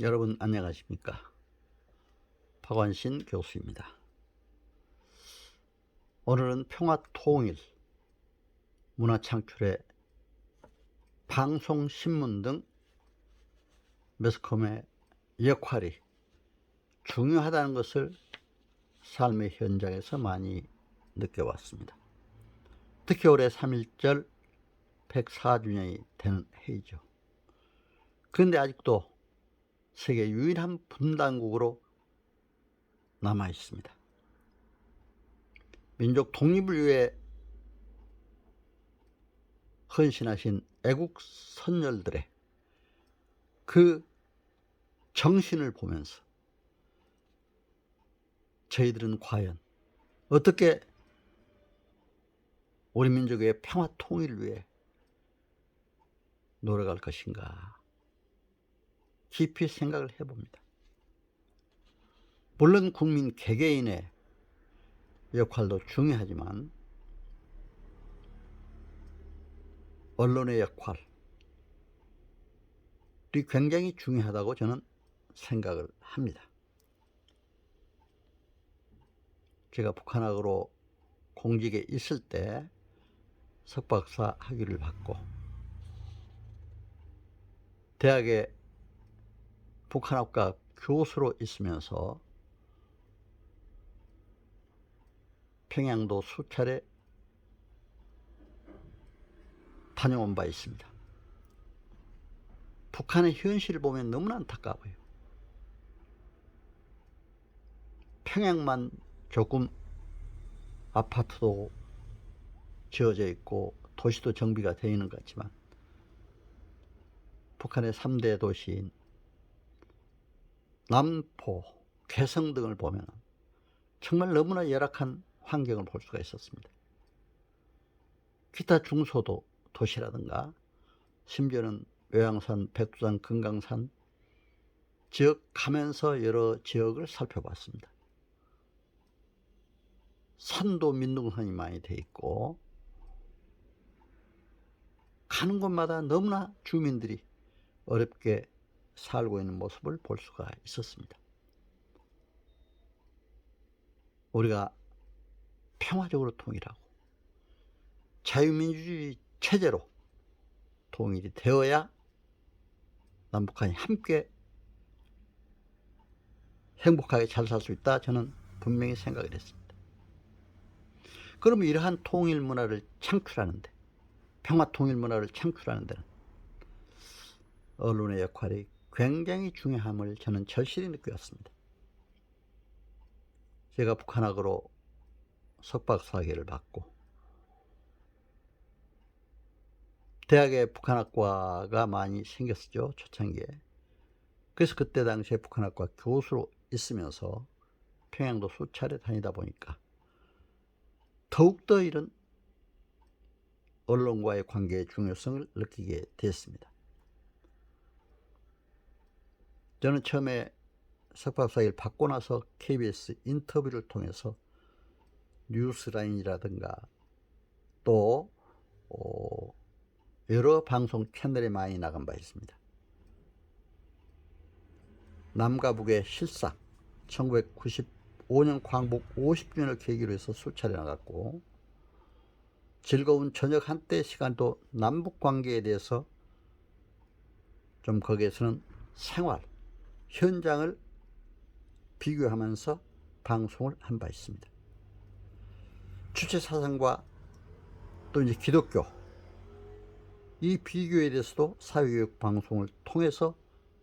여러분 안녕하십니까? 박완신 교수입니다. 오늘은 평화통일, 문화창출의 방송, 신문 등 매스컴의 역할이 중요하다는 것을 삶의 현장에서 많이 느껴왔습니다. 특히 올해 3.1절 104주년이 되는 해이죠. 그런데 아직도 세계 유일한 분단국으로 남아 있습니다. 민족 독립을 위해 헌신하신 애국 선열들의 그 정신을 보면서 저희들은 과연 어떻게 우리 민족의 평화 통일을 위해 노력할 것인가 깊이 생각을 해봅니다. 물론 국민 개개인의 역할도 중요하지만 언론의 역할이 굉장히 중요하다고 저는 생각을 합니다. 제가 북한학으로 공직에 있을 때 석박사 학위를 받고 대학에 북한학과 교수로 있으면서 평양도 수차례 다녀온 바 있습니다. 북한의 현실을 보면 너무나 안타까워요. 평양만 조금 아파트도 지어져 있고 도시도 정비가 되어 있는 것 같지만 북한의 3대 도시인 남포, 괴성 등을 보면 정말 너무나 열악한 환경을 볼 수가 있었습니다. 기타 중소도 도시라든가 심지어는 외양산, 백두산, 금강산 지역 가면서 여러 지역을 살펴봤습니다. 산도 민둥산이 많이 돼 있고 가는 곳마다 너무나 주민들이 어렵게 살고 있는 모습을 볼 수가 있었습니다. 우리가 평화적으로 통일하고 자유민주주의 체제로 통일이 되어야 남북한이 함께 행복하게 잘 살 수 있다, 저는 분명히 생각을 했습니다. 그러면 이러한 통일 문화를 창출하는데, 평화 통일 문화를 창출하는 데는 언론의 역할이 굉장히 중요함을 저는 절실히 느꼈습니다. 제가 북한학으로 석박사학위를 받고 대학에 북한학과가 많이 생겼었죠, 초창기에. 그래서 그때 당시에 북한학과 교수로 있으면서 평양도 수차례 다니다 보니까 더욱더 이런 언론과의 관계의 중요성을 느끼게 됐습니다. 저는 처음에 석박사학위를 받고 나서 KBS 인터뷰를 통해서 뉴스라인이라든가 또 여러 방송 채널에 많이 나간 바 있습니다. 남과 북의 실상, 1995년 광복 50주년을 계기로 해서 수차례 나갔고, 즐거운 저녁 한때 시간도 남북 관계에 대해서 좀 거기에서는 생활, 현장을 비교하면서 방송을 한 바 있습니다. 주체 사상과 또 이제 기독교, 이 비교에 대해서도 사회교육 방송을 통해서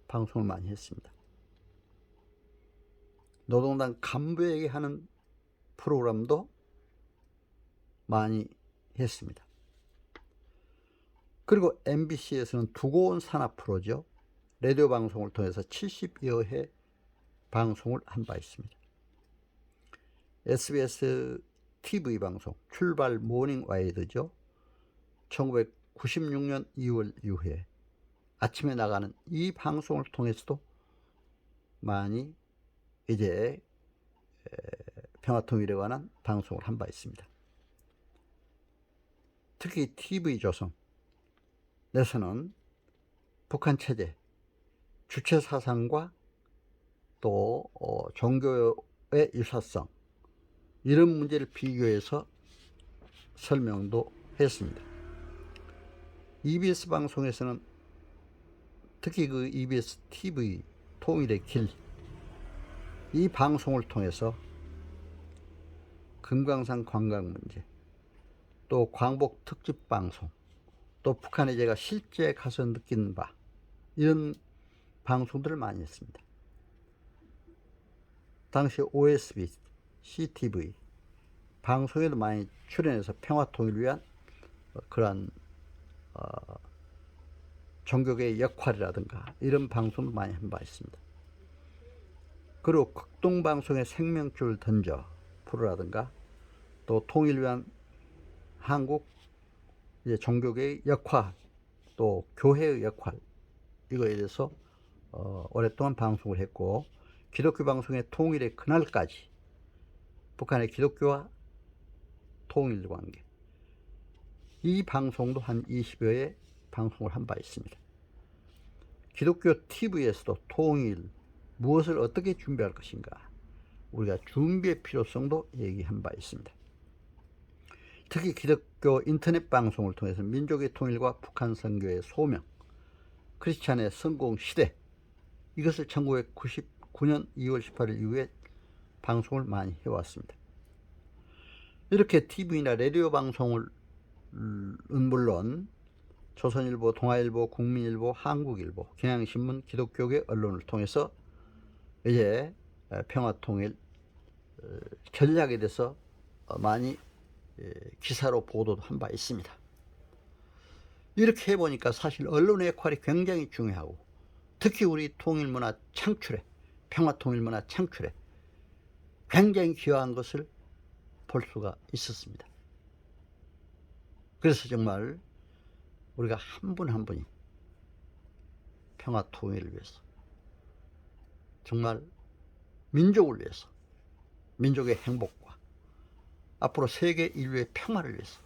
방송을 많이 했습니다. 노동당 간부에게 하는 프로그램도 많이 했습니다. 그리고 MBC에서는 두고 온 산업 프로죠. 라디오 방송을 통해서 70여 회 방송을 한 바 있습니다. SBS TV 방송 출발 모닝 와이드죠. 1996년 2월 이후에 아침에 나가는 이 방송을 통해서도 많이 이제 평화통일에 관한 방송을 한 바 있습니다. 특히 TV조선에서는 북한 체제, 주체 사상과 또 종교의 유사성, 이런 문제를 비교해서 설명도 했습니다. EBS 방송에서는 특히 그 EBS TV 통일의 길, 이 방송을 통해서 금강산 관광 문제, 또 광복 특집 방송, 또 북한에 제가 실제 가서 느낀 바, 이런 방송들을 많이 했습니다. 당시 OSB, CTV 방송에도 많이 출연해서 평화 통일을 위한 그러한 종교계의 역할이라든가 이런 방송도 많이 한 바 있습니다. 그리고 극동방송의 생명줄을 던져 프로라든가 또 통일을 위한 한국 종교계의 역할, 또 교회의 역할, 이거에 대해서 오랫동안 방송을 했고, 기독교 방송의 통일의 그날까지 북한의 기독교와 통일 관계, 이 방송도 한 20여회 방송을 한 바 있습니다. 기독교 TV에서도 통일, 무엇을 어떻게 준비할 것인가, 우리가 준비의 필요성도 얘기한 바 있습니다. 특히 기독교 인터넷 방송을 통해서 민족의 통일과 북한 선교의 소명, 크리스찬의 성공 시대, 이것을 1999년 2월 18일 이후에 방송을 많이 해왔습니다. 이렇게 TV나 라디오 방송을 물론 조선일보, 동아일보, 국민일보, 한국일보, 경향신문, 기독교계 언론을 통해서 이제 평화통일 전략에 대해서 많이 기사로 보도도 한 바 있습니다. 이렇게 해보니까 사실 언론의 역할이 굉장히 중요하고, 특히 우리 통일문화 창출에, 평화통일문화 창출에 굉장히 기여한 것을 볼 수가 있었습니다. 그래서 정말 우리가 한 분 한 분이 평화통일을 위해서, 정말 민족을 위해서, 민족의 행복과 앞으로 세계 인류의 평화를 위해서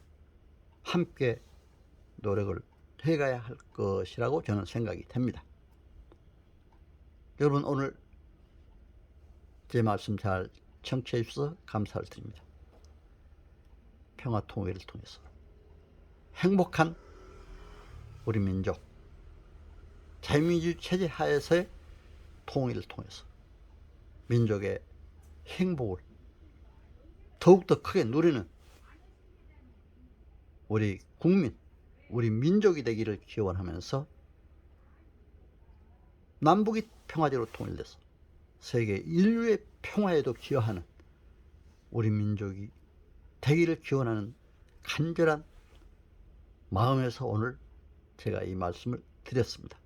함께 노력을 해가야 할 것이라고 저는 생각이 됩니다. 여러분, 오늘 제 말씀 잘 청취해 주셔서 감사를 드립니다. 평화통일을 통해서 행복한 우리 민족, 자유민주 체제 하에서의 통일을 통해서 민족의 행복을 더욱더 크게 누리는 우리 국민, 우리 민족이 되기를 기원하면서 남북이 평화적으로 통일돼서 세계 인류의 평화에도 기여하는 우리 민족이 되기를 기원하는 간절한 마음에서 오늘 제가 이 말씀을 드렸습니다.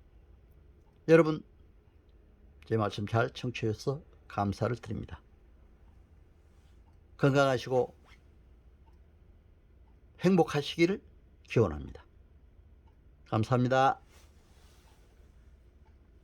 여러분, 제 말씀 잘 청취해 주셔서 감사를 드립니다. 건강하시고 행복하시기를 기원합니다. 감사합니다.